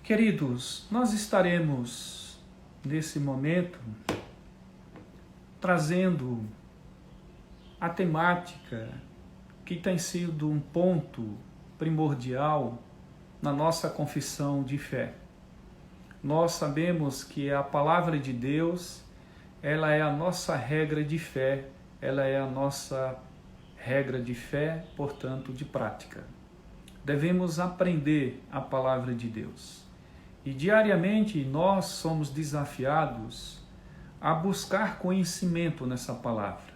Queridos, nós estaremos nesse momento trazendo a temática que tem sido um ponto primordial na nossa confissão de fé. Nós sabemos que a palavra de Deus, ela é a nossa regra de fé, ela é a nossa regra de fé, portanto, de prática. Devemos aprender a palavra de Deus. E diariamente nós somos desafiados a buscar conhecimento nessa palavra.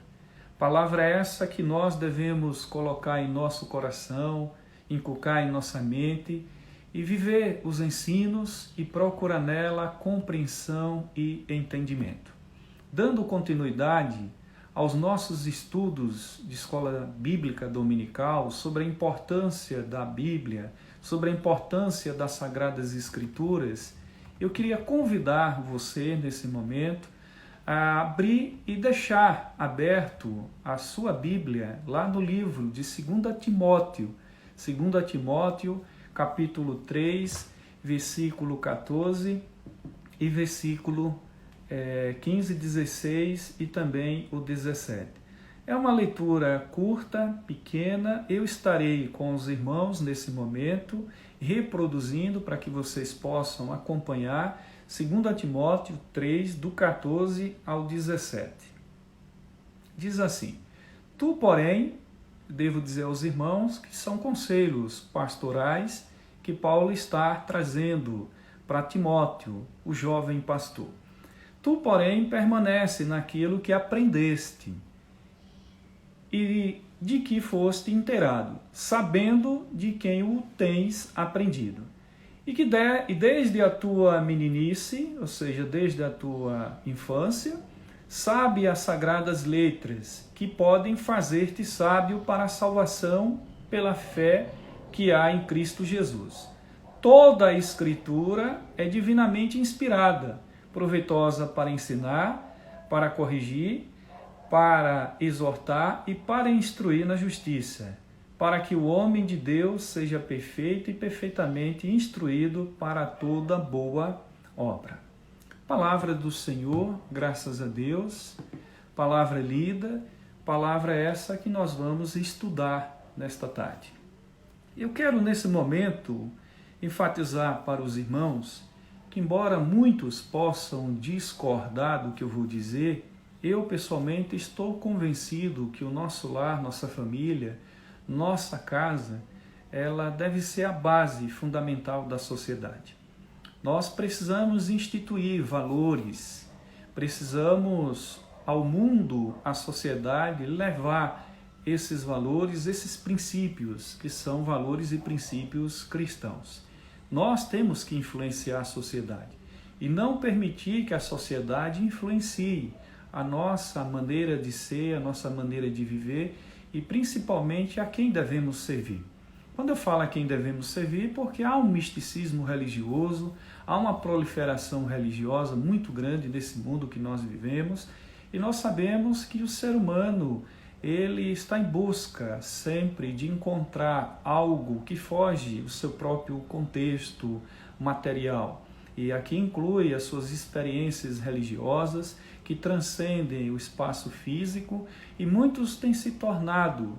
Palavra essa que nós devemos colocar em nosso coração, inculcar em nossa mente e viver os ensinos e procurar nela compreensão e entendimento. Dando continuidade aos nossos estudos de escola bíblica dominical sobre a importância da Bíblia, sobre a importância das Sagradas Escrituras, eu queria convidar você nesse momento a abrir e deixar aberto a sua Bíblia lá no livro de 2 Timóteo, capítulo 3, versículo 14 e versículo 15, 16 e também o 17. É uma leitura curta, pequena. Eu estarei com os irmãos nesse momento, reproduzindo para que vocês possam acompanhar 2 Timóteo 3, do 14 ao 17. Diz assim: Tu, porém, devo dizer aos irmãos que são conselhos pastorais que Paulo está trazendo para Timóteo, o jovem pastor. Tu, porém, permanece naquilo que aprendeste e de que foste inteirado, sabendo de quem o tens aprendido. E que desde a tua meninice, ou seja, desde a tua infância, sabe as sagradas letras, que podem fazer-te sábio para a salvação pela fé que há em Cristo Jesus. Toda a Escritura é divinamente inspirada, proveitosa para ensinar, para corrigir, para exortar e para instruir na justiça, para que o homem de Deus seja perfeito e perfeitamente instruído para toda boa obra. Palavra do Senhor, graças a Deus, palavra lida, palavra essa que nós vamos estudar nesta tarde. Eu quero nesse momento enfatizar para os irmãos que, embora muitos possam discordar do que eu vou dizer, eu pessoalmente estou convencido que o nosso lar, nossa família, nossa casa, ela deve ser a base fundamental da sociedade. Nós precisamos instituir valores, precisamos ao mundo, à sociedade, levar esses valores, esses princípios, que são valores e princípios cristãos. Nós temos que influenciar a sociedade e não permitir que a sociedade influencie a nossa maneira de ser, a nossa maneira de viver e principalmente a quem devemos servir. Quando eu falo a quem devemos servir, porque há um misticismo religioso, há uma proliferação religiosa muito grande nesse mundo que nós vivemos e nós sabemos que o ser humano ele está em busca sempre de encontrar algo que foge do seu próprio contexto material. E aqui inclui as suas experiências religiosas que transcendem o espaço físico e muitos têm se tornado,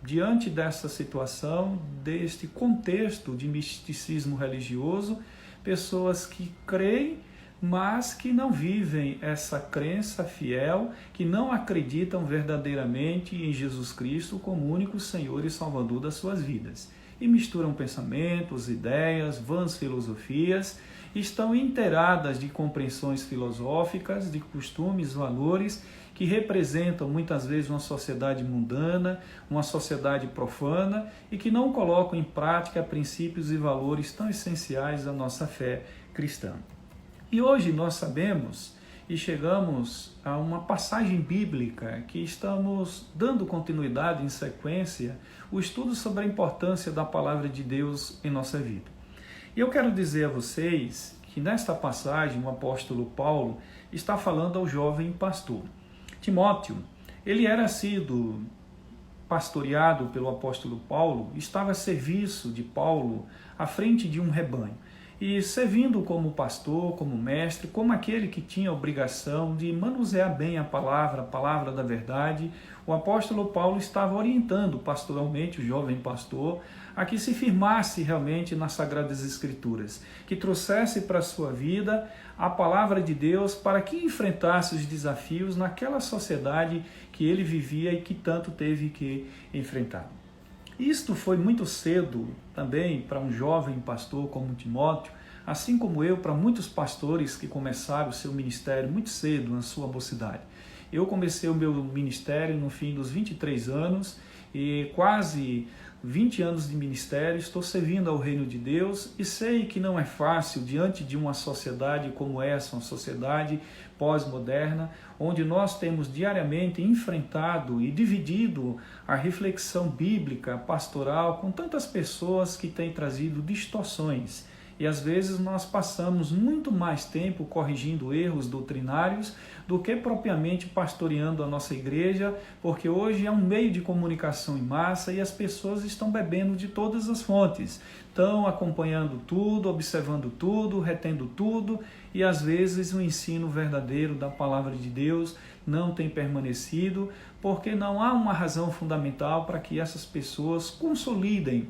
diante dessa situação, deste contexto de misticismo religioso, pessoas que creem, mas que não vivem essa crença fiel, que não acreditam verdadeiramente em Jesus Cristo como único Senhor e Salvador das suas vidas. E misturam pensamentos, ideias, vãs filosofias, estão inteiradas de compreensões filosóficas, de costumes, valores, que representam muitas vezes uma sociedade mundana, uma sociedade profana e que não colocam em prática princípios e valores tão essenciais da nossa fé cristã. E hoje nós sabemos e chegamos a uma passagem bíblica que estamos dando continuidade em sequência, o estudo sobre a importância da palavra de Deus em nossa vida. E eu quero dizer a vocês que nesta passagem o apóstolo Paulo está falando ao jovem pastor. Timóteo, ele era sido pastoreado pelo apóstolo Paulo, estava a serviço de Paulo à frente de um rebanho. e servindo como pastor, como mestre, como aquele que tinha a obrigação de manusear bem a palavra da verdade, o apóstolo Paulo estava orientando pastoralmente o jovem pastor a que se firmasse realmente nas Sagradas Escrituras, que trouxesse para a sua vida a palavra de Deus para que enfrentasse os desafios naquela sociedade que ele vivia e que tanto teve que enfrentar. Isto foi muito cedo também para um jovem pastor como Timóteo, assim como eu, para muitos pastores que começaram o seu ministério muito cedo, na sua mocidade. Eu comecei o meu ministério no fim dos 23 anos e quase 20 anos de ministério, estou servindo ao reino de Deus e sei que não é fácil diante de uma sociedade como essa, uma sociedade pós-moderna, onde nós temos diariamente enfrentado e dividido a reflexão bíblica, pastoral, com tantas pessoas que têm trazido distorções. E às vezes nós passamos muito mais tempo corrigindo erros doutrinários do que propriamente pastoreando a nossa igreja, porque hoje é um meio de comunicação em massa e as pessoas estão bebendo de todas as fontes. Estão acompanhando tudo, observando tudo, retendo tudo e às vezes o ensino verdadeiro da palavra de Deus não tem permanecido, porque não há uma razão fundamental para que essas pessoas consolidem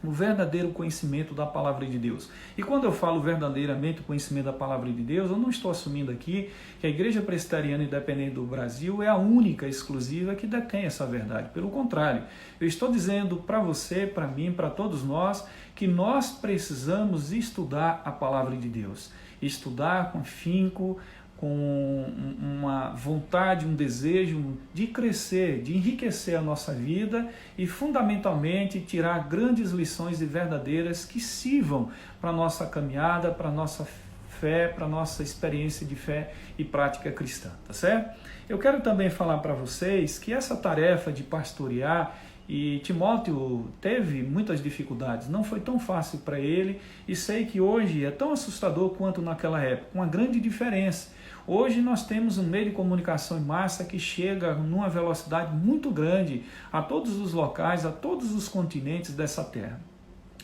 o verdadeiro conhecimento da palavra de Deus. E quando eu falo verdadeiramente o conhecimento da palavra de Deus, eu não estou assumindo aqui que a Igreja Presbiteriana Independente do Brasil é a única, exclusiva, que detém essa verdade. Pelo contrário, eu estou dizendo para você, para mim, para todos nós, que nós precisamos estudar a palavra de Deus. Estudar com afinco, com uma vontade, um desejo de crescer, de enriquecer a nossa vida e, fundamentalmente, tirar grandes lições e verdadeiras que sirvam para a nossa caminhada, para a nossa fé, para a nossa experiência de fé e prática cristã, tá certo? Eu quero também falar para vocês que essa tarefa de pastorear, e Timóteo teve muitas dificuldades, não foi tão fácil para ele, e sei que hoje é tão assustador quanto naquela época, uma grande diferença. Hoje nós temos um meio de comunicação em massa que chega numa velocidade muito grande a todos os locais, a todos os continentes dessa terra.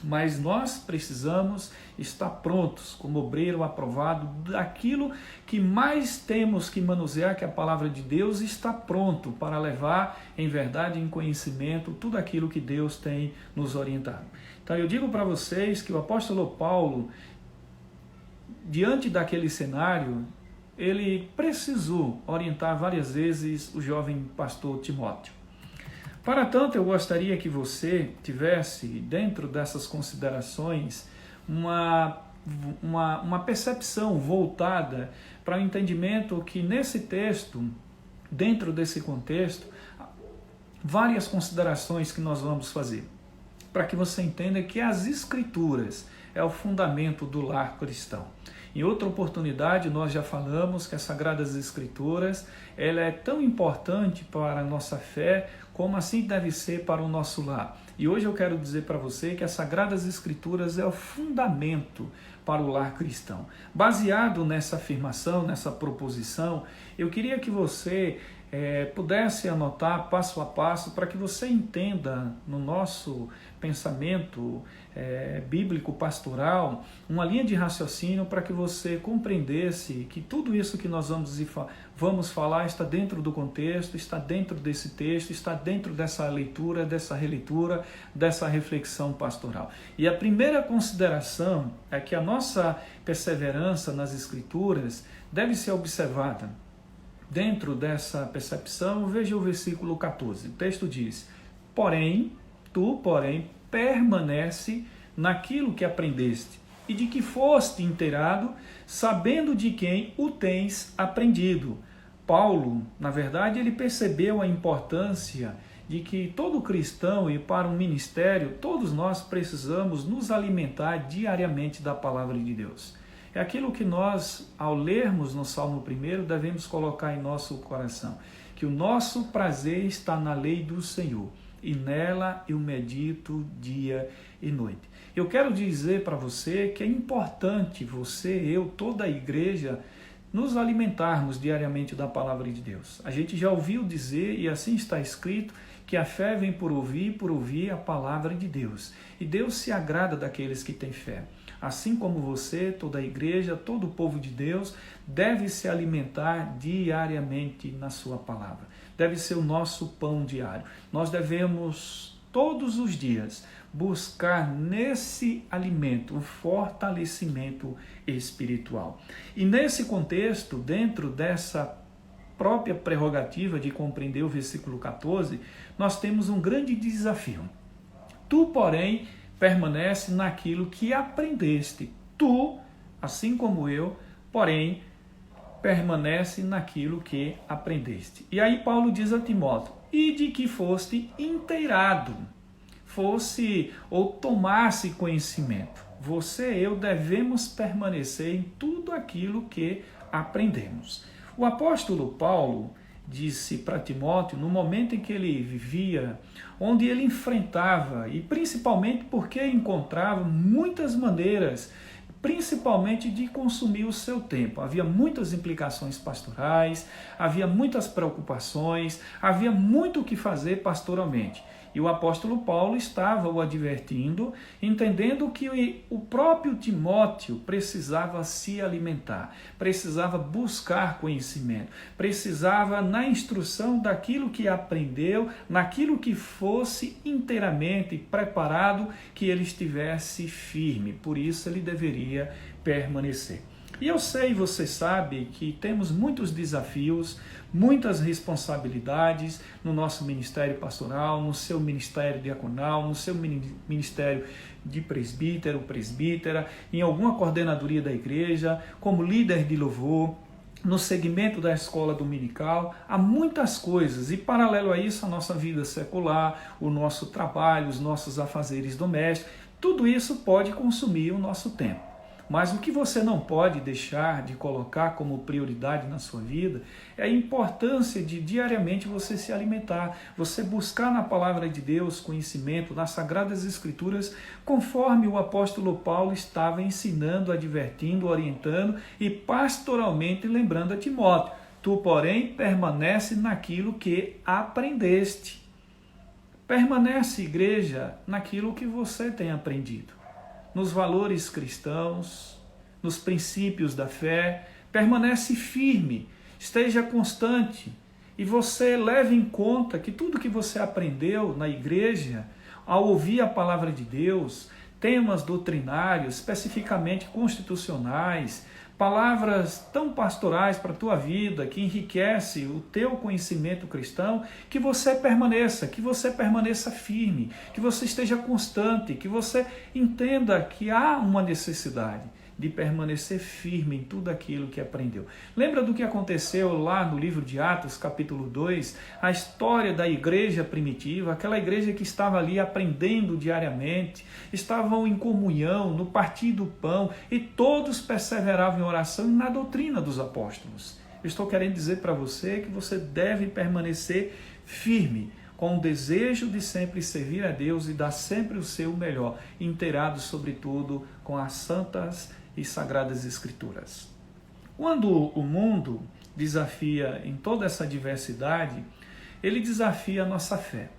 Mas nós precisamos estar prontos, como obreiro aprovado, daquilo que mais temos que manusear, que a palavra de Deus, está pronto para levar em verdade, em conhecimento, tudo aquilo que Deus tem nos orientado. Então eu digo para vocês que o apóstolo Paulo, diante daquele cenário, ele precisou orientar várias vezes o jovem pastor Timóteo. Para tanto, eu gostaria que você tivesse, dentro dessas considerações, uma percepção voltada para o entendimento que nesse texto, dentro desse contexto, várias considerações que nós vamos fazer, para que você entenda que as Escrituras é o fundamento do lar cristão. Em outra oportunidade, nós já falamos que as Sagradas Escrituras ela é tão importante para a nossa fé, como assim deve ser para o nosso lar. E hoje eu quero dizer para você que as Sagradas Escrituras é o fundamento para o lar cristão. Baseado nessa afirmação, nessa proposição, eu queria que você pudesse anotar passo a passo para que você entenda no nosso pensamento bíblico pastoral uma linha de raciocínio para que você compreendesse que tudo isso que nós vamos falar está dentro do contexto, está dentro desse texto, está dentro dessa leitura, dessa releitura, dessa reflexão pastoral. E a primeira consideração é que a nossa perseverança nas Escrituras deve ser observada. Dentro dessa percepção, veja o versículo 14. O texto diz: tu, porém, permanece naquilo que aprendeste e de que foste inteirado, sabendo de quem o tens aprendido. Paulo, na verdade, ele percebeu a importância de que todo cristão e para um ministério, todos nós precisamos nos alimentar diariamente da palavra de Deus. É aquilo que nós, ao lermos no Salmo 1, devemos colocar em nosso coração, que o nosso prazer está na lei do Senhor, e nela eu medito dia e noite. Eu quero dizer para você que é importante você, eu, toda a igreja, nos alimentarmos diariamente da palavra de Deus. A gente já ouviu dizer, e assim está escrito, que a fé vem por ouvir a palavra de Deus. E Deus se agrada daqueles que têm fé. assim como você, toda a igreja, todo o povo de Deus, deve se alimentar diariamente na sua palavra. Deve ser o nosso pão diário. Nós devemos, todos os dias, buscar nesse alimento o fortalecimento espiritual. E nesse contexto, dentro dessa própria prerrogativa de compreender o versículo 14, nós temos um grande desafio. Tu, porém, permanece naquilo que aprendeste. Tu, assim como eu, porém, permanece naquilo que aprendeste. E aí Paulo diz a Timóteo, e de que foste inteirado, fosse ou tomasse conhecimento. Você e eu devemos permanecer em tudo aquilo que aprendemos. O apóstolo Paulo disse para Timóteo, no momento em que ele vivia, onde ele enfrentava, e principalmente porque encontrava muitas maneiras, principalmente de consumir o seu tempo. Havia muitas implicações pastorais, havia muitas preocupações, havia muito o que fazer pastoralmente. E o apóstolo Paulo estava o advertindo, entendendo que o próprio Timóteo precisava se alimentar, precisava buscar conhecimento, precisava na instrução daquilo que aprendeu, naquilo que fosse inteiramente preparado, que ele estivesse firme. Por isso ele deveria permanecer. E eu sei, você sabe, que temos muitos desafios, muitas responsabilidades no nosso ministério pastoral, no seu ministério diaconal, no seu ministério de presbítero, presbítera, em alguma coordenadoria da igreja, como líder de louvor, no segmento da escola dominical. Há muitas coisas e, paralelo a isso, a nossa vida secular, o nosso trabalho, os nossos afazeres domésticos, tudo isso pode consumir o nosso tempo. Mas o que você não pode deixar de colocar como prioridade na sua vida é a importância de diariamente você se alimentar, você buscar na palavra de Deus conhecimento, nas Sagradas Escrituras, conforme o apóstolo Paulo estava ensinando, advertindo, orientando e pastoralmente lembrando a Timóteo. Tu, porém, permanece naquilo que aprendeste. Permanece, igreja, naquilo que você tem aprendido. Nos valores cristãos, nos princípios da fé, permanece firme, esteja constante e você leve em conta que tudo que você aprendeu na igreja, ao ouvir a palavra de Deus, temas doutrinários, especificamente constitucionais, palavras tão pastorais para a tua vida, que enriquece o teu conhecimento cristão, que você permaneça firme, que você esteja constante, que você entenda que há uma necessidade de permanecer firme em tudo aquilo que aprendeu. Lembra do que aconteceu lá no livro de Atos, capítulo 2, a história da igreja primitiva, aquela igreja que estava ali aprendendo diariamente, estavam em comunhão, no partir do pão, e todos perseveravam em oração e na doutrina dos apóstolos. Eu estou querendo dizer para você que você deve permanecer firme, com o desejo de sempre servir a Deus e dar sempre o seu melhor, inteirado sobretudo com as santas e sagradas escrituras. Quando o mundo desafia em toda essa diversidade, ele desafia a nossa fé.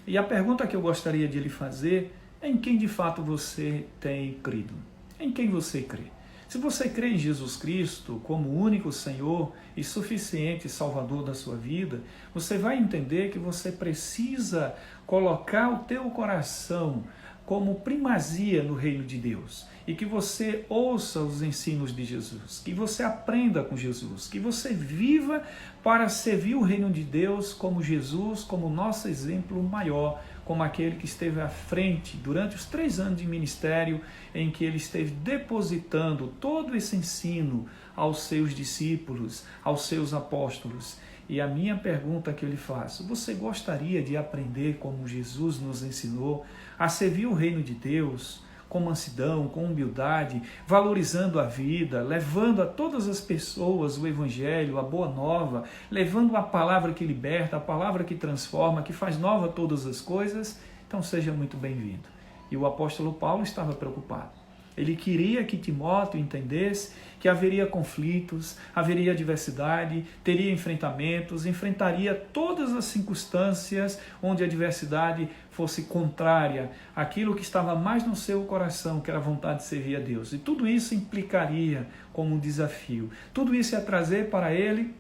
E a pergunta que eu gostaria de lhe fazer é em quem de fato você tem crido? Em quem você crê? Se você crê em Jesus Cristo como o único Senhor e suficiente Salvador da sua vida, você vai entender que você precisa colocar o teu coração como primazia no reino de Deus e que você ouça os ensinos de Jesus, que você aprenda com Jesus, que você viva para servir o reino de Deus como Jesus, como nosso exemplo maior, como aquele que esteve à frente durante os 3 anos de ministério em que ele esteve depositando todo esse ensino aos seus discípulos, aos seus apóstolos. E a minha pergunta que eu lhe faço, você gostaria de aprender como Jesus nos ensinou a servir o reino de Deus com mansidão, com humildade, valorizando a vida, levando a todas as pessoas o Evangelho, a boa nova, levando a palavra que liberta, a palavra que transforma, que faz nova todas as coisas? Então seja muito bem-vindo. E o apóstolo Paulo estava preocupado. Ele queria que Timóteo entendesse que haveria conflitos, haveria adversidade, teria enfrentamentos, enfrentaria todas as circunstâncias onde a adversidade fosse contrária àquilo que estava mais no seu coração, que era a vontade de servir a Deus. E tudo isso implicaria como um desafio. Tudo isso ia trazer para ele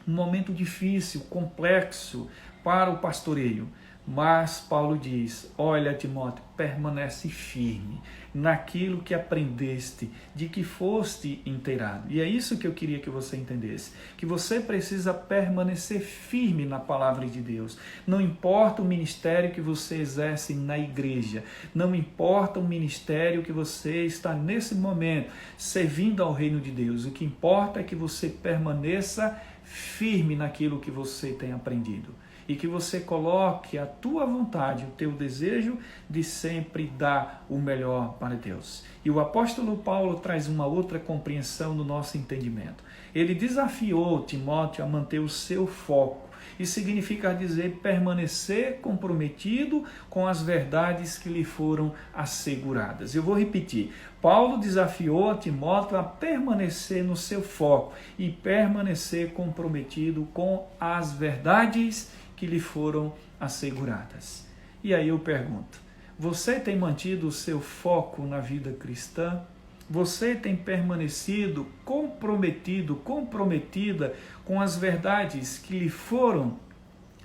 um momento difícil, complexo para o pastoreio. Mas Paulo diz, olha Timóteo, permanece firme naquilo que aprendeste, de que foste inteirado. E é isso que eu queria que você entendesse, que você precisa permanecer firme na palavra de Deus. Não importa o ministério que você exerce na igreja, não importa o ministério que você está nesse momento servindo ao reino de Deus, o que importa é que você permaneça firme naquilo que você tem aprendido. E que você coloque a tua vontade, o teu desejo de sempre dar o melhor para Deus. E o apóstolo Paulo traz uma outra compreensão no nosso entendimento. Ele desafiou Timóteo a manter o seu foco. Isso significa dizer permanecer comprometido com as verdades que lhe foram asseguradas. Eu vou repetir. Paulo desafiou a Timóteo a permanecer no seu foco e permanecer comprometido com as verdades que lhe foram asseguradas. E aí eu pergunto, você tem mantido o seu foco na vida cristã? Você tem permanecido comprometido, comprometida com as verdades que lhe foram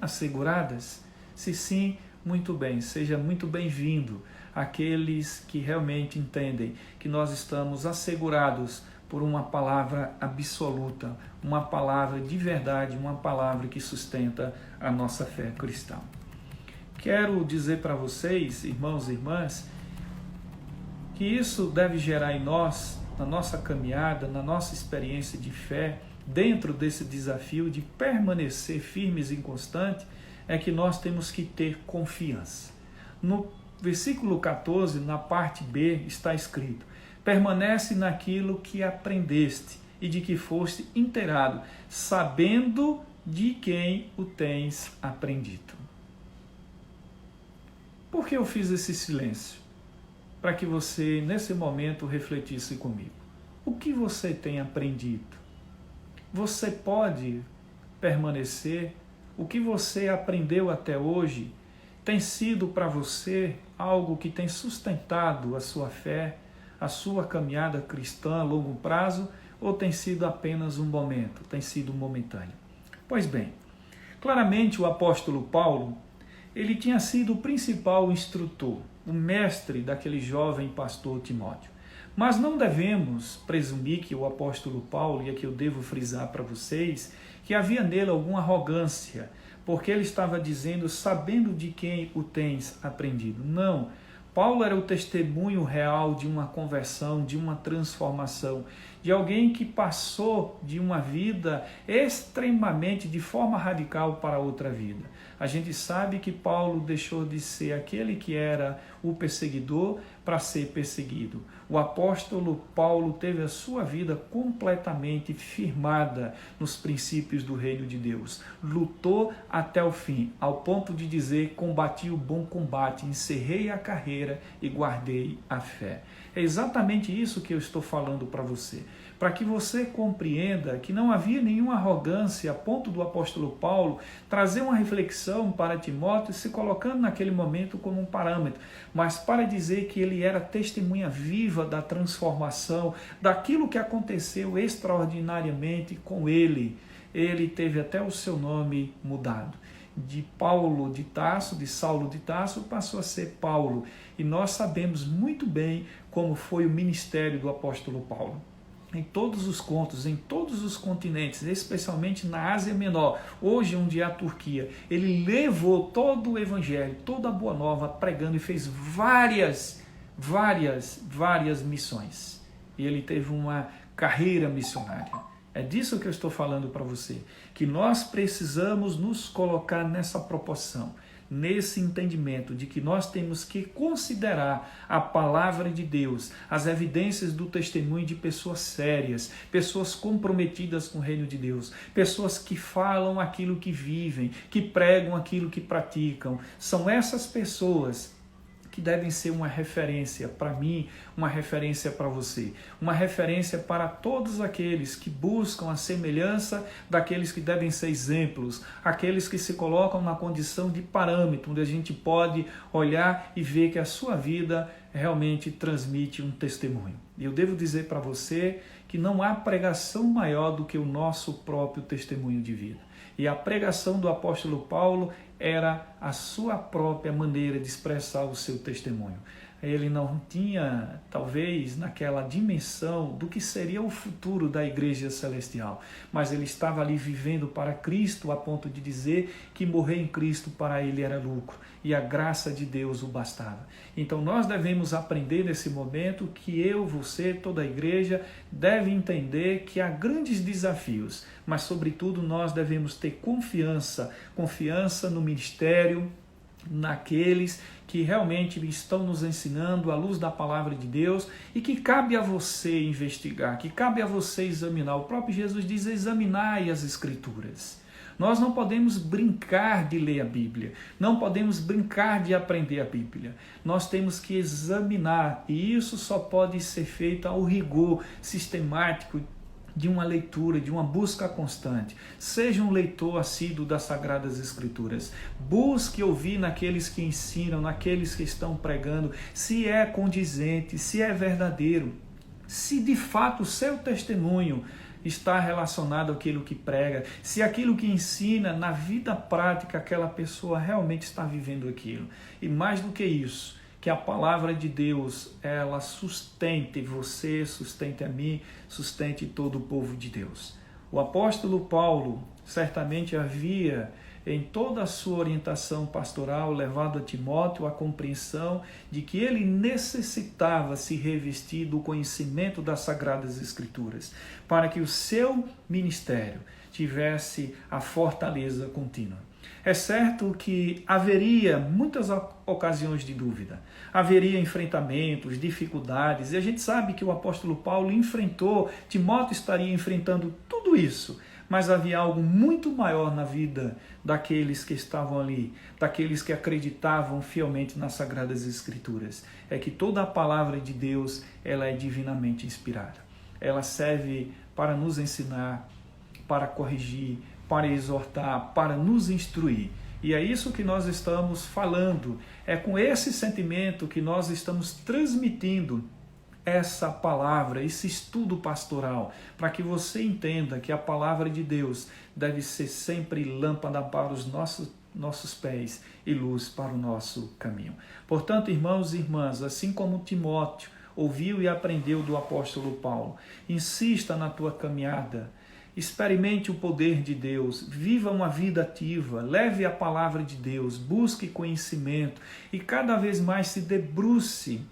asseguradas? Se sim, muito bem, seja muito bem-vindo àqueles que realmente entendem que nós estamos assegurados por uma palavra absoluta, uma palavra de verdade, uma palavra que sustenta a nossa fé cristã. Quero dizer para vocês, irmãos e irmãs, que isso deve gerar em nós, na nossa caminhada, na nossa experiência de fé, dentro desse desafio de permanecer firmes e constantes, é que nós temos que ter confiança. No versículo 14, na parte B, está escrito: permanece naquilo que aprendeste e de que foste inteirado, sabendo de quem o tens aprendido. Por que eu fiz esse silêncio? Para que você, nesse momento, refletisse comigo. O que você tem aprendido? Você pode permanecer? O que você aprendeu até hoje tem sido para você algo que tem sustentado a sua fé, a sua caminhada cristã a longo prazo, ou tem sido apenas um momento, tem sido momentâneo? Pois bem, claramente o apóstolo Paulo, ele tinha sido o principal instrutor, o mestre daquele jovem pastor Timóteo. Mas não devemos presumir que o apóstolo Paulo, e aqui eu devo frisar para vocês, que havia nele alguma arrogância, porque ele estava dizendo, sabendo de quem o tens aprendido. Não. Paulo era o testemunho real de uma conversão, de uma transformação, de alguém que passou de uma vida extremamente, de forma radical, para outra vida. A gente sabe que Paulo deixou de ser aquele que era o perseguidor para ser perseguido. O apóstolo Paulo teve a sua vida completamente firmada nos princípios do reino de Deus. Lutou até o fim, ao ponto de dizer, combati o bom combate, encerrei a carreira e guardei a fé. É exatamente isso que eu estou falando para você. Para que você compreenda que não havia nenhuma arrogância a ponto do apóstolo Paulo trazer uma reflexão para Timóteo, se colocando naquele momento como um parâmetro, mas para dizer que ele era testemunha viva da transformação, daquilo que aconteceu extraordinariamente com ele. Ele teve até o seu nome mudado. De Paulo de Tarso, de Saulo de Tarso, passou a ser Paulo. E nós sabemos muito bem como foi o ministério do apóstolo Paulo. Em todos os cantos, em todos os continentes, especialmente na Ásia Menor, hoje onde é a Turquia, ele levou todo o evangelho, toda a boa nova, pregando e fez várias missões. E ele teve uma carreira missionária. É disso que eu estou falando para você, que nós precisamos nos colocar nessa proporção, nesse entendimento de que nós temos que considerar a palavra de Deus, as evidências do testemunho de pessoas sérias, pessoas comprometidas com o reino de Deus, pessoas que falam aquilo que vivem, que pregam aquilo que praticam. São essas pessoas que devem ser uma referência para mim, uma referência para você, uma referência para todos aqueles que buscam a semelhança daqueles que devem ser exemplos, aqueles que se colocam na condição de parâmetro, onde a gente pode olhar e ver que a sua vida realmente transmite um testemunho. E eu devo dizer para você que não há pregação maior do que o nosso próprio testemunho de vida. E a pregação do apóstolo Paulo era a sua própria maneira de expressar o seu testemunho. Ele não tinha, talvez, naquela dimensão do que seria o futuro da igreja celestial, mas ele estava ali vivendo para Cristo a ponto de dizer que morrer em Cristo para ele era lucro e a graça de Deus o bastava. Então nós devemos aprender nesse momento que eu, você, toda a igreja deve entender que há grandes desafios, mas sobretudo nós devemos ter confiança no ministério, naqueles que realmente estão nos ensinando à luz da palavra de Deus e que cabe a você investigar, que cabe a você examinar. O próprio Jesus diz: examinai as Escrituras. Nós não podemos brincar de ler a Bíblia, não podemos brincar de aprender a Bíblia. Nós temos que examinar, e isso só pode ser feito ao rigor sistemático de uma leitura, de uma busca constante. Seja um leitor assíduo das Sagradas Escrituras. Busque ouvir naqueles que ensinam, naqueles que estão pregando, se é condizente, se é verdadeiro, se de fato o seu testemunho está relacionado àquilo que prega, se aquilo que ensina na vida prática aquela pessoa realmente está vivendo aquilo. E mais do que isso, que a palavra de Deus, ela sustente você, sustente a mim, sustente todo o povo de Deus. O apóstolo Paulo certamente havia, em toda a sua orientação pastoral, levado a Timóteo a compreensão de que ele necessitava se revestir do conhecimento das Sagradas Escrituras, para que o seu ministério tivesse a fortaleza contínua. É certo que haveria muitas ocasiões de dúvida, haveria enfrentamentos, dificuldades, e a gente sabe que o apóstolo Paulo enfrentou, Timóteo estaria enfrentando tudo isso, mas havia algo muito maior na vida daqueles que estavam ali, daqueles que acreditavam fielmente nas Sagradas Escrituras. É que toda a palavra de Deus, ela é divinamente inspirada. Ela serve para nos ensinar, para corrigir, para exortar, para nos instruir. E é isso que nós estamos falando. É com esse sentimento que nós estamos transmitindo essa palavra, esse estudo pastoral, para que você entenda que a palavra de Deus deve ser sempre lâmpada para os nossos pés e luz para o nosso caminho. Portanto, irmãos e irmãs, assim como Timóteo ouviu e aprendeu do apóstolo Paulo, insista na tua caminhada, experimente o poder de Deus, viva uma vida ativa, leve a palavra de Deus, busque conhecimento e cada vez mais se debruce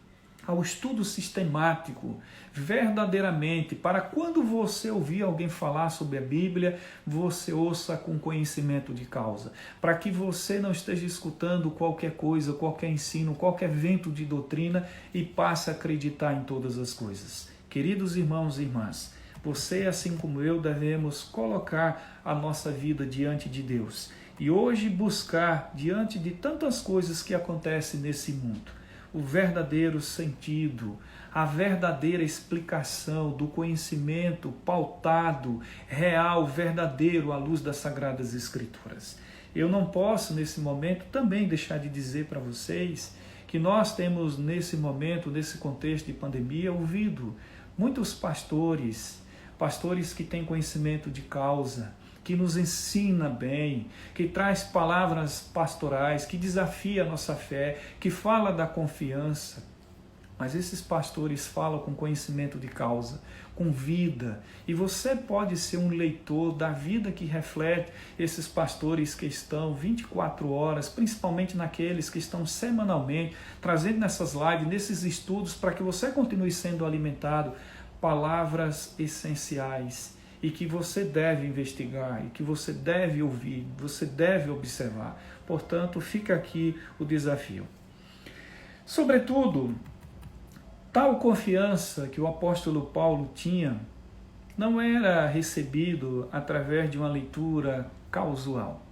ao estudo sistemático, verdadeiramente, para quando você ouvir alguém falar sobre a Bíblia, você ouça com conhecimento de causa, para que você não esteja escutando qualquer coisa, qualquer ensino, qualquer vento de doutrina e passe a acreditar em todas as coisas. Queridos irmãos e irmãs, você, assim como eu, devemos colocar a nossa vida diante de Deus e hoje buscar, diante de tantas coisas que acontecem nesse mundo, o verdadeiro sentido, a verdadeira explicação do conhecimento pautado, real, verdadeiro, à luz das Sagradas Escrituras. Eu não posso, nesse momento, também deixar de dizer para vocês que nós temos, nesse momento, nesse contexto de pandemia, ouvido muitos pastores que têm conhecimento de causa, que nos ensina bem, que traz palavras pastorais, que desafia a nossa fé, que fala da confiança. Mas esses pastores falam com conhecimento de causa, com vida. E você pode ser um leitor da vida que reflete esses pastores que estão 24 horas, principalmente naqueles que estão semanalmente, trazendo nessas lives, nesses estudos, para que você continue sendo alimentado, palavras essenciais e que você deve investigar, e que você deve ouvir, você deve observar. Portanto, fica aqui o desafio. Sobretudo, tal confiança que o apóstolo Paulo tinha não era recebido através de uma leitura casual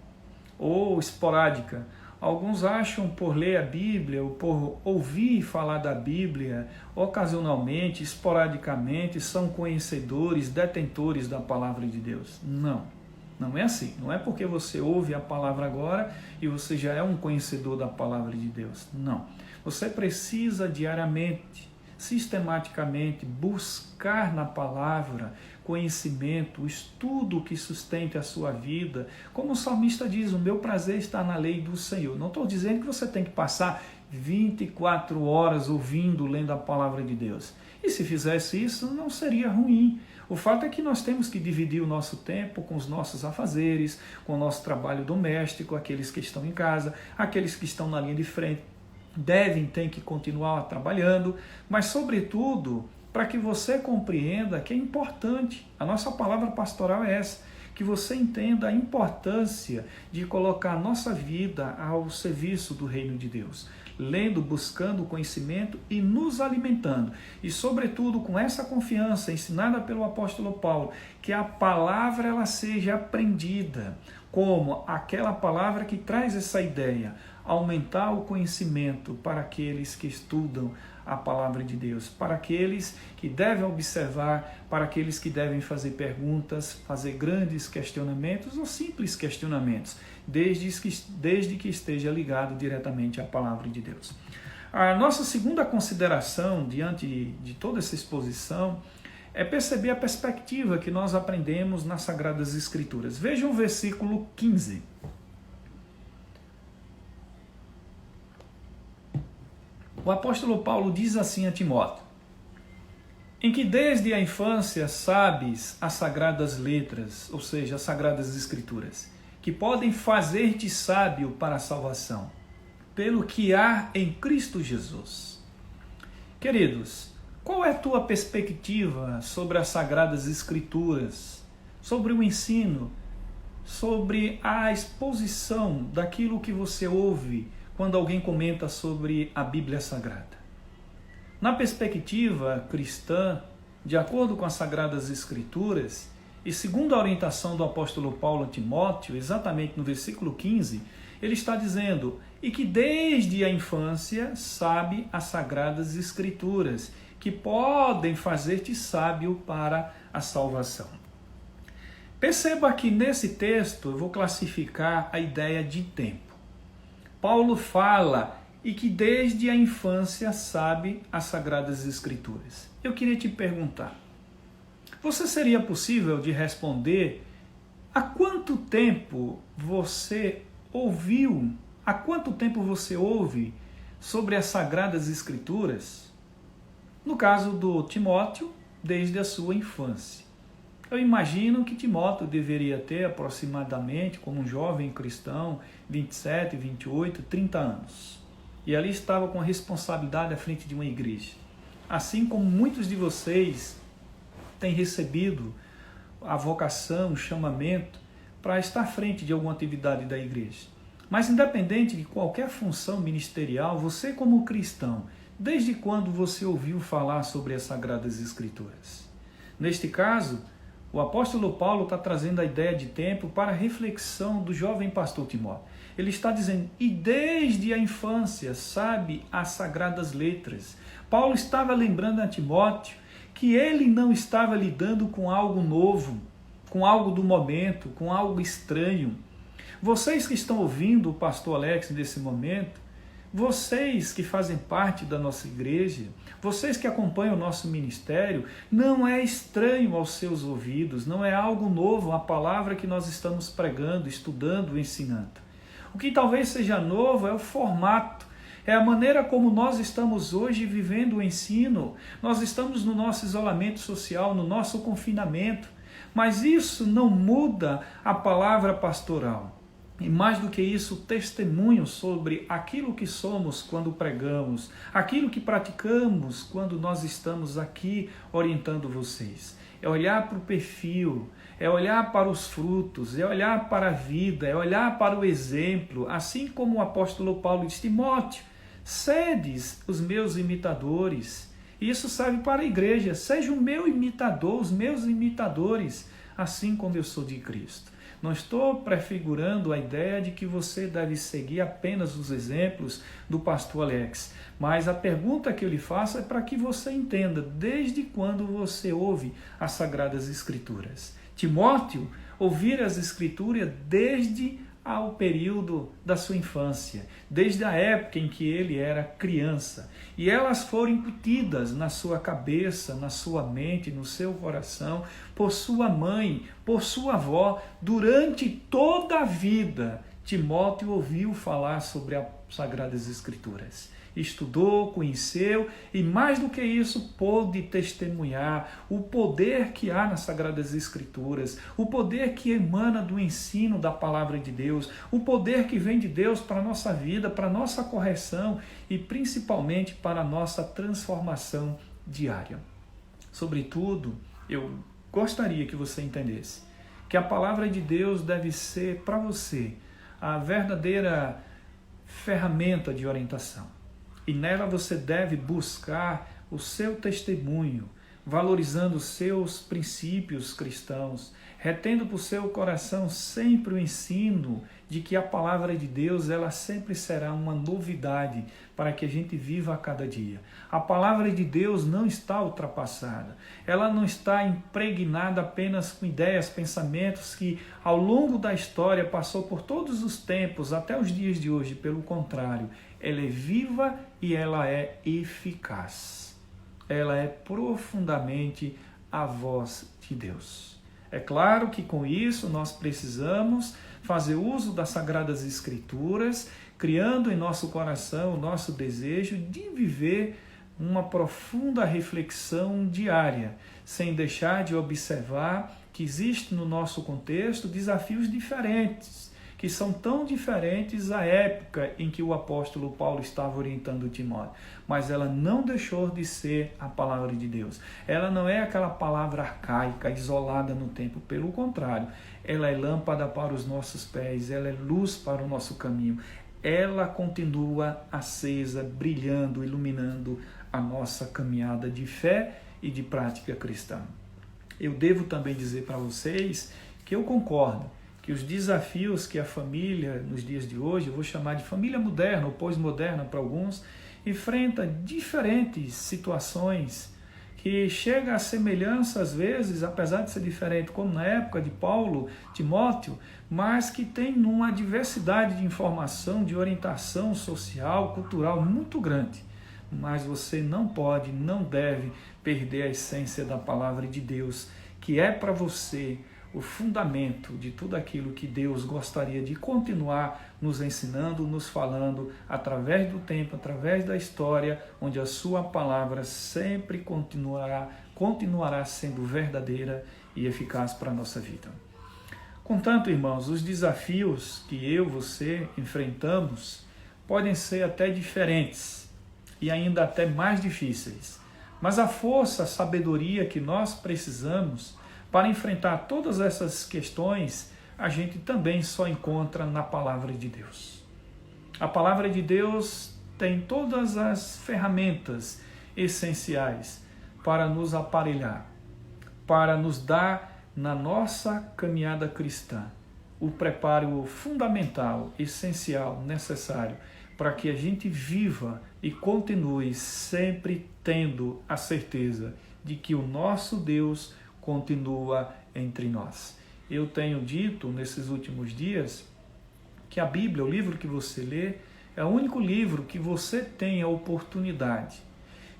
ou esporádica, Alguns acham por ler a Bíblia ou por ouvir falar da Bíblia ocasionalmente, esporadicamente, são conhecedores, detentores da palavra de Deus. Não, não é assim. Não é porque você ouve a palavra agora e você já é um conhecedor da palavra de Deus. Não. Você precisa diariamente, sistematicamente, buscar na palavra conhecimento, estudo que sustente a sua vida. Como o salmista diz, o meu prazer está na lei do Senhor. Não estou dizendo que você tem que passar 24 horas ouvindo, lendo a palavra de Deus. E se fizesse isso, não seria ruim. O fato é que nós temos que dividir o nosso tempo com os nossos afazeres, com o nosso trabalho doméstico, aqueles que estão em casa, aqueles que estão na linha de frente, tem que continuar trabalhando, mas sobretudo para que você compreenda que é importante. A nossa palavra pastoral é essa, que você entenda a importância de colocar a nossa vida ao serviço do reino de Deus, lendo, buscando conhecimento e nos alimentando. E sobretudo com essa confiança ensinada pelo apóstolo Paulo, que a palavra ela seja aprendida como aquela palavra que traz essa ideia, aumentar o conhecimento para aqueles que estudam a palavra de Deus, para aqueles que devem observar, para aqueles que devem fazer perguntas, fazer grandes questionamentos ou simples questionamentos, desde que esteja ligado diretamente à palavra de Deus. A nossa segunda consideração diante de toda essa exposição é perceber a perspectiva que nós aprendemos nas Sagradas Escrituras. Veja o versículo 15. O apóstolo Paulo diz assim a Timóteo: em que desde a infância sabes as sagradas letras, ou seja, as sagradas escrituras, que podem fazer-te sábio para a salvação, pelo que há em Cristo Jesus. Queridos, qual é a tua perspectiva sobre as sagradas escrituras, sobre o ensino, sobre a exposição daquilo que você ouve quando alguém comenta sobre a Bíblia Sagrada? Na perspectiva cristã, de acordo com as Sagradas Escrituras, e segundo a orientação do apóstolo Paulo a Timóteo, exatamente no versículo 15, ele está dizendo, e que desde a infância sabe as Sagradas Escrituras, que podem fazer-te sábio para a salvação. Perceba que nesse texto eu vou classificar a ideia de tempo. Paulo fala e que desde a infância sabe as Sagradas Escrituras. Eu queria te perguntar, você seria possível de responder há quanto tempo você ouviu, há quanto tempo você ouve sobre as Sagradas Escrituras? No caso do Timóteo, desde a sua infância. Eu imagino que Timóteo deveria ter aproximadamente, como um jovem cristão, 27, 28, 30 anos. E ali estava com a responsabilidade à frente de uma igreja. Assim como muitos de vocês têm recebido a vocação, o chamamento para estar à frente de alguma atividade da igreja. Mas independente de qualquer função ministerial, você como cristão, desde quando você ouviu falar sobre as Sagradas Escrituras? Neste caso, o apóstolo Paulo está trazendo a ideia de tempo para a reflexão do jovem pastor Timóteo. Ele está dizendo, e desde a infância sabe as sagradas letras. Paulo estava lembrando a Timóteo que ele não estava lidando com algo novo, com algo do momento, com algo estranho. Vocês que estão ouvindo o pastor Alex nesse momento, vocês que fazem parte da nossa igreja, vocês que acompanham o nosso ministério, não é estranho aos seus ouvidos, não é algo novo a palavra que nós estamos pregando, estudando, ensinando. O que talvez seja novo é o formato, é a maneira como nós estamos hoje vivendo o ensino. Nós estamos no nosso isolamento social, no nosso confinamento, mas isso não muda a palavra pastoral. E mais do que isso, testemunho sobre aquilo que somos quando pregamos, aquilo que praticamos quando nós estamos aqui orientando vocês. É olhar para o perfil, é olhar para os frutos, é olhar para a vida, é olhar para o exemplo, assim como o apóstolo Paulo diz, Timóteo, sedes os meus imitadores. Isso serve para a igreja, seja o meu imitador, os meus imitadores, assim como eu sou de Cristo. Não estou prefigurando a ideia de que você deve seguir apenas os exemplos do pastor Alex, mas a pergunta que eu lhe faço é para que você entenda desde quando você ouve as Sagradas Escrituras. Timóteo ouvira as Escrituras desde ao período da sua infância, desde a época em que ele era criança, e elas foram incutidas na sua cabeça, na sua mente, no seu coração, por sua mãe, por sua avó, durante toda a vida. Timóteo ouviu falar sobre as Sagradas Escrituras, estudou, conheceu e, mais do que isso, pôde testemunhar o poder que há nas Sagradas Escrituras, o poder que emana do ensino da Palavra de Deus, o poder que vem de Deus para a nossa vida, para a nossa correção e principalmente para a nossa transformação diária. Sobretudo, eu gostaria que você entendesse que a Palavra de Deus deve ser para você a verdadeira ferramenta de orientação. E nela você deve buscar o seu testemunho, valorizando os seus princípios cristãos, retendo para o seu coração sempre o ensino de que a palavra de Deus ela sempre será uma novidade para que a gente viva a cada dia. A palavra de Deus não está ultrapassada, ela não está impregnada apenas com ideias, pensamentos que ao longo da história passou por todos os tempos até os dias de hoje. Pelo contrário, ela é viva e ela é eficaz. Ela é profundamente a voz de Deus. É claro que com isso nós precisamos fazer uso das Sagradas Escrituras, criando em nosso coração o nosso desejo de viver uma profunda reflexão diária, sem deixar de observar que existe no nosso contexto desafios diferentes, que são tão diferentes à época em que o apóstolo Paulo estava orientando Timóteo. Mas ela não deixou de ser a palavra de Deus. Ela não é aquela palavra arcaica, isolada no tempo. Pelo contrário, ela é lâmpada para os nossos pés, ela é luz para o nosso caminho. Ela continua acesa, brilhando, iluminando a nossa caminhada de fé e de prática cristã. Eu devo também dizer para vocês que eu concordo que os desafios que a família, nos dias de hoje, eu vou chamar de família moderna ou pós-moderna para alguns, enfrenta diferentes situações que chega a semelhança às vezes, apesar de ser diferente, como na época de Paulo, Timóteo, mas que tem uma diversidade de informação, de orientação social, cultural muito grande. Mas você não pode, não deve perder a essência da palavra de Deus, que é para você o fundamento de tudo aquilo que Deus gostaria de continuar nos ensinando, nos falando, através do tempo, através da história, onde a sua palavra sempre continuará sendo verdadeira e eficaz para a nossa vida. Contanto, irmãos, os desafios que eu, você enfrentamos podem ser até diferentes e ainda até mais difíceis, mas a força, a sabedoria que nós precisamos para enfrentar todas essas questões, a gente também só encontra na palavra de Deus. A palavra de Deus tem todas as ferramentas essenciais para nos aparelhar, para nos dar na nossa caminhada cristã o preparo fundamental, essencial, necessário para que a gente viva e continue sempre tendo a certeza de que o nosso Deus continua entre nós. Eu tenho dito nesses últimos dias que a Bíblia, o livro que você lê, é o único livro que você tem a oportunidade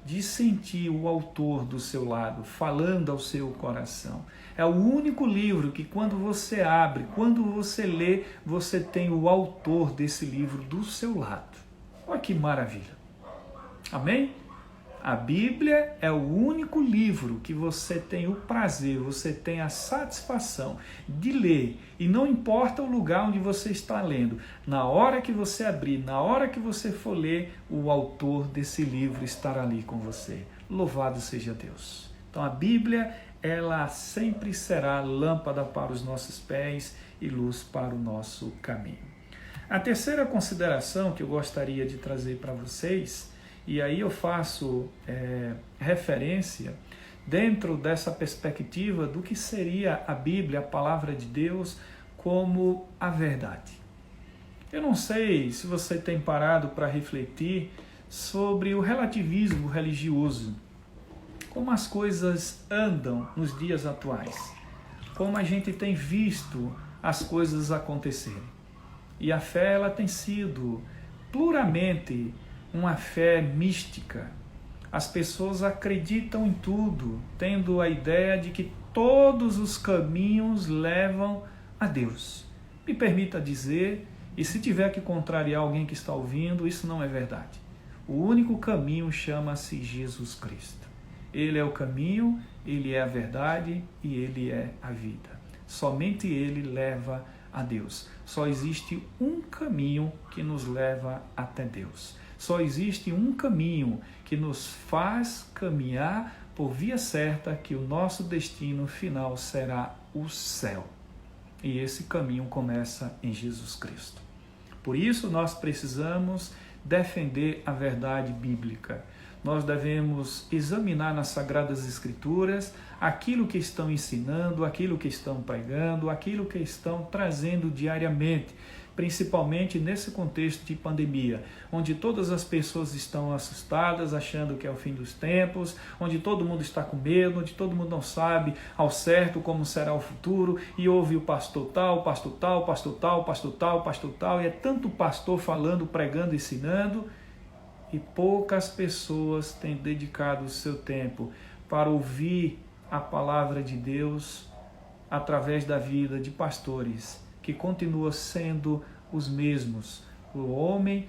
de sentir o autor do seu lado, falando ao seu coração. É o único livro que quando você abre, quando você lê, você tem o autor desse livro do seu lado. Olha que maravilha! Amém? A Bíblia é o único livro que você tem o prazer, você tem a satisfação de ler. E não importa o lugar onde você está lendo, na hora que você abrir, na hora que você for ler, o autor desse livro estará ali com você. Louvado seja Deus. Então a Bíblia, ela sempre será lâmpada para os nossos pés e luz para o nosso caminho. A terceira consideração que eu gostaria de trazer para vocês, e aí eu faço referência dentro dessa perspectiva do que seria a Bíblia, a palavra de Deus, como a verdade. Eu não sei se você tem parado para refletir sobre o relativismo religioso, como as coisas andam nos dias atuais, como a gente tem visto as coisas acontecerem. E a fé, ela tem sido puramente uma fé mística. As pessoas acreditam em tudo, tendo a ideia de que todos os caminhos levam a Deus. Me permita dizer, e se tiver que contrariar alguém que está ouvindo, isso não é verdade. O único caminho chama-se Jesus Cristo. Ele é o caminho, Ele é a verdade e Ele é a vida. Somente Ele leva a Deus. Só existe um caminho que nos leva até Deus. Só existe um caminho que nos faz caminhar por via certa, que o nosso destino final será o céu. E esse caminho começa em Jesus Cristo. Por isso nós precisamos defender a verdade bíblica. Nós devemos examinar nas Sagradas Escrituras aquilo que estão ensinando, aquilo que estão pregando, aquilo que estão trazendo diariamente, principalmente nesse contexto de pandemia, onde todas as pessoas estão assustadas, achando que é o fim dos tempos, onde todo mundo está com medo, onde todo mundo não sabe ao certo como será o futuro, e ouve o pastor tal, pastor tal, pastor tal, pastor tal, pastor tal, e é tanto pastor falando, pregando, ensinando, e poucas pessoas têm dedicado o seu tempo para ouvir a palavra de Deus através da vida de pastores que continuam sendo os mesmos. O homem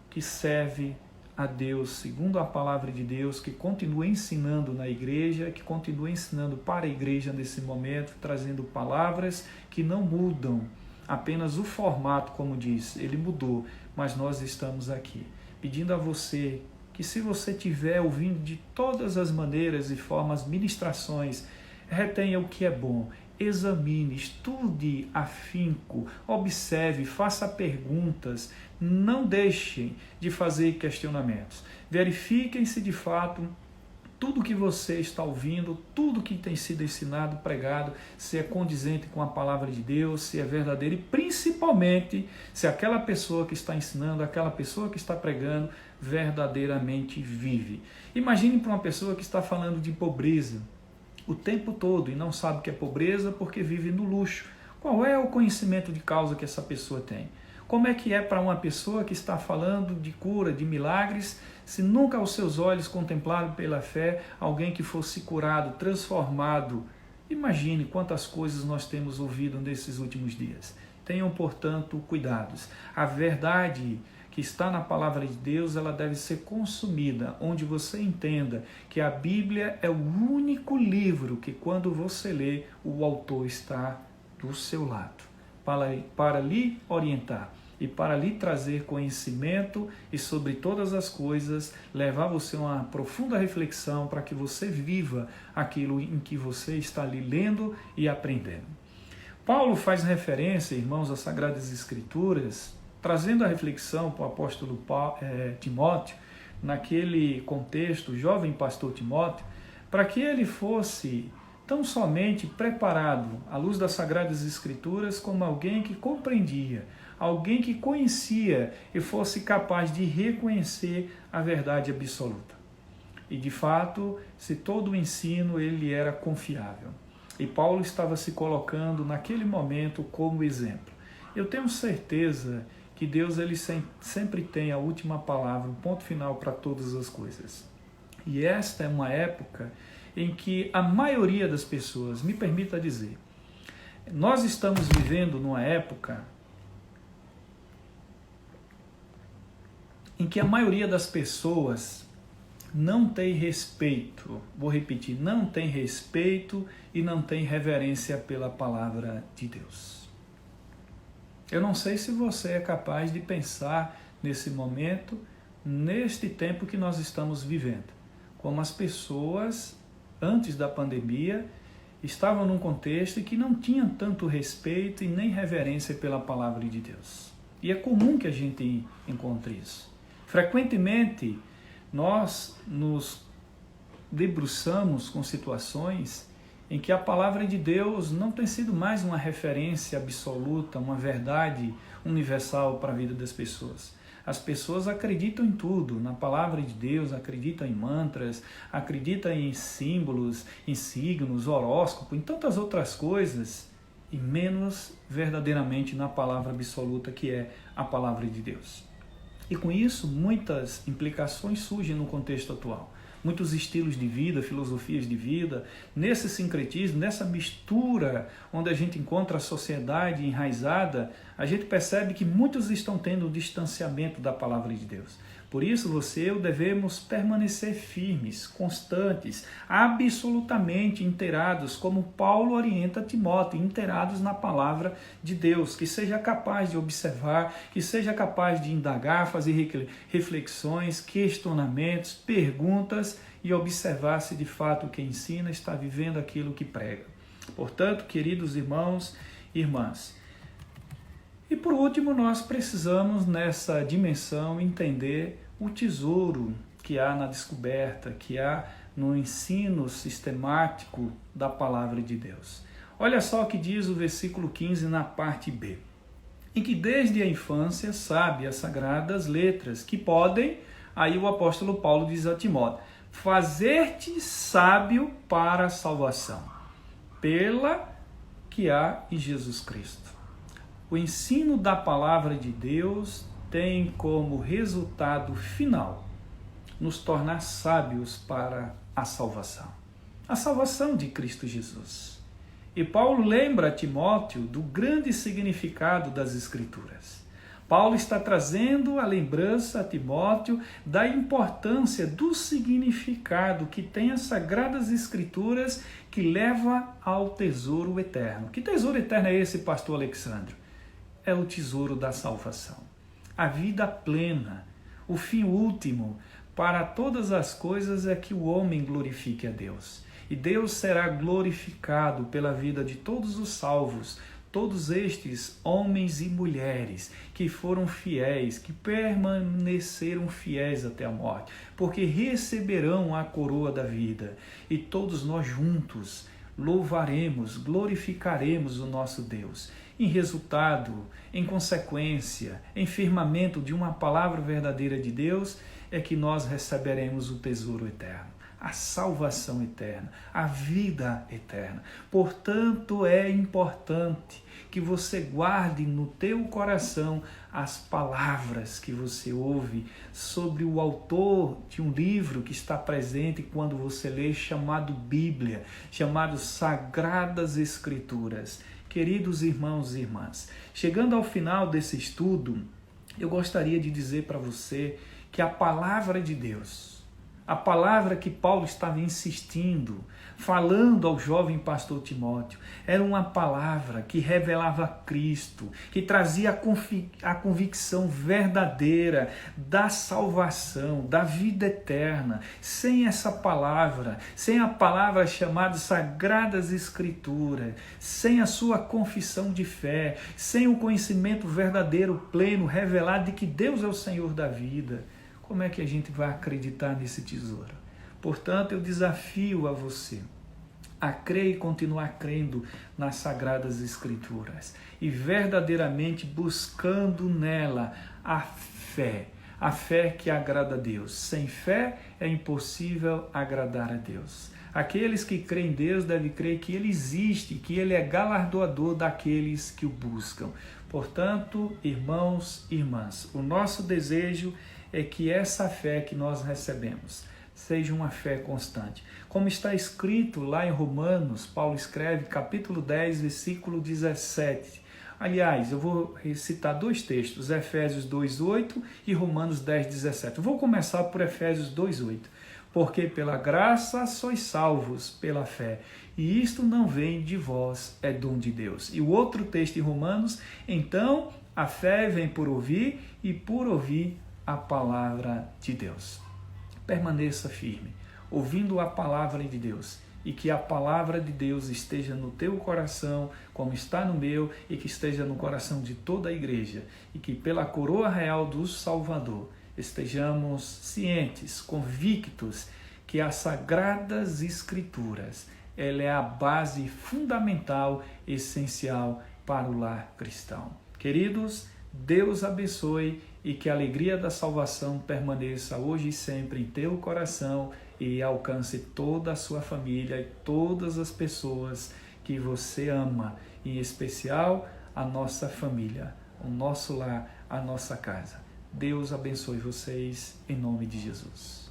que serve a Deus segundo a palavra de Deus, que continua ensinando na igreja, que continua ensinando para a igreja nesse momento, trazendo palavras que não mudam, apenas o formato, como diz, ele mudou, mas nós estamos aqui, pedindo a você que, se você estiver ouvindo de todas as maneiras e formas ministrações, retenha o que é bom, examine, estude afinco, observe, faça perguntas, não deixem de fazer questionamentos. Verifiquem se de fato tudo que você está ouvindo, tudo que tem sido ensinado, pregado, se é condizente com a palavra de Deus, se é verdadeiro e principalmente se aquela pessoa que está ensinando, aquela pessoa que está pregando, verdadeiramente vive. Imagine para uma pessoa que está falando de pobreza o tempo todo e não sabe o que é pobreza porque vive no luxo. Qual é o conhecimento de causa que essa pessoa tem? Como é que é para uma pessoa que está falando de cura, de milagres, se nunca aos seus olhos contemplaram pela fé alguém que fosse curado, transformado? Imagine quantas coisas nós temos ouvido nesses últimos dias. Tenham, portanto, cuidados. A verdade que está na palavra de Deus, ela deve ser consumida, onde você entenda que a Bíblia é o único livro que, quando você lê, o autor está do seu lado, para lhe orientar e para lhe trazer conhecimento e, sobre todas as coisas, levar você a uma profunda reflexão para que você viva aquilo em que você está ali lendo e aprendendo. Paulo faz referência, irmãos, às Sagradas Escrituras, trazendo a reflexão para o apóstolo Timóteo, naquele contexto, o jovem pastor Timóteo, para que ele fosse tão somente preparado à luz das Sagradas Escrituras como alguém que compreendia, alguém que conhecia e fosse capaz de reconhecer a verdade absoluta. E de fato, se todo o ensino ele era confiável. E Paulo estava se colocando naquele momento como exemplo. Eu tenho certeza que Deus ele sempre tem a última palavra, um ponto final para todas as coisas. E esta é uma época em que a maioria das pessoas, me permita dizer, nós estamos vivendo numa época em que a maioria das pessoas não tem respeito, vou repetir, não tem respeito e não tem reverência pela palavra de Deus. Eu não sei se você é capaz de pensar nesse momento, neste tempo que nós estamos vivendo, como as pessoas, antes da pandemia, estavam num contexto que não tinham tanto respeito e nem reverência pela palavra de Deus. E é comum que a gente encontre isso. Frequentemente, nós nos debruçamos com situações em que a palavra de Deus não tem sido mais uma referência absoluta, uma verdade universal para a vida das pessoas. As pessoas acreditam em tudo, na palavra de Deus, acreditam em mantras, acreditam em símbolos, em signos, horóscopo, em tantas outras coisas, e menos verdadeiramente na palavra absoluta que é a palavra de Deus. E com isso, muitas implicações surgem no contexto atual. Muitos estilos de vida, filosofias de vida, nesse sincretismo, nessa mistura onde a gente encontra a sociedade enraizada, a gente percebe que muitos estão tendo um distanciamento da palavra de Deus. Por isso, você e eu devemos permanecer firmes, constantes, absolutamente inteirados, como Paulo orienta Timóteo, inteirados na palavra de Deus, que seja capaz de observar, que seja capaz de indagar, fazer reflexões, questionamentos, perguntas e observar se de fato quem ensina está vivendo aquilo que prega. Portanto, queridos irmãos e irmãs, e por último, nós precisamos nessa dimensão entender o tesouro que há na descoberta, que há no ensino sistemático da palavra de Deus. Olha só o que diz o versículo 15 na parte B. Em que desde a infância sabe as sagradas letras, que podem, aí o apóstolo Paulo diz a Timóteo, fazer-te sábio para a salvação, pela que há em Jesus Cristo. O ensino da palavra de Deus tem como resultado final nos tornar sábios para a salvação de Cristo Jesus. E Paulo lembra a Timóteo do grande significado das Escrituras. Paulo está trazendo a lembrança a Timóteo da importância do significado que tem as Sagradas Escrituras que leva ao tesouro eterno. Que tesouro eterno é esse, pastor Alexandre? É o tesouro da salvação. A vida plena, o fim último para todas as coisas é que o homem glorifique a Deus. E Deus será glorificado pela vida de todos os salvos, todos estes homens e mulheres que foram fiéis, que permaneceram fiéis até a morte, porque receberão a coroa da vida. E todos nós juntos louvaremos, glorificaremos o nosso Deus. Em resultado, em consequência, em firmamento de uma palavra verdadeira de Deus, é que nós receberemos o tesouro eterno, a salvação eterna, a vida eterna. Portanto, é importante que você guarde no teu coração as palavras que você ouve sobre o autor de um livro que está presente quando você lê, chamado Bíblia, chamado Sagradas Escrituras. Queridos irmãos e irmãs, chegando ao final desse estudo, eu gostaria de dizer para você que a palavra de Deus, a palavra que Paulo estava insistindo, falando ao jovem pastor Timóteo, era uma palavra que revelava Cristo, que trazia a convicção verdadeira da salvação, da vida eterna. Sem essa palavra, sem a palavra chamada Sagradas Escrituras, sem a sua confissão de fé, sem o conhecimento verdadeiro, pleno, revelado de que Deus é o Senhor da vida, como é que a gente vai acreditar nesse tesouro? Portanto, eu desafio a você a crer e continuar crendo nas Sagradas Escrituras e verdadeiramente buscando nela a fé que agrada a Deus. Sem fé é impossível agradar a Deus. Aqueles que creem em Deus devem crer que Ele existe, que Ele é galardoador daqueles que o buscam. Portanto, irmãos e irmãs, o nosso desejo é que essa fé que nós recebemos seja uma fé constante. Como está escrito lá em Romanos, Paulo escreve, capítulo 10, versículo 17. Aliás, eu vou recitar dois textos, Efésios 2:8 e Romanos 10:17. Eu vou começar por Efésios 2:8. Porque pela graça sois salvos pela fé, e isto não vem de vós, é dom de Deus. E o outro texto em Romanos, então a fé vem por ouvir, e por ouvir a palavra de Deus. Permaneça firme, ouvindo a palavra de Deus, e que a palavra de Deus esteja no teu coração, como está no meu, e que esteja no coração de toda a igreja, e que pela coroa real do Salvador estejamos cientes, convictos, que as Sagradas Escrituras ela é a base fundamental, essencial para o lar cristão. Queridos, Deus abençoe e que a alegria da salvação permaneça hoje e sempre em teu coração e alcance toda a sua família e todas as pessoas que você ama, em especial a nossa família, o nosso lar, a nossa casa. Deus abençoe vocês em nome de Jesus.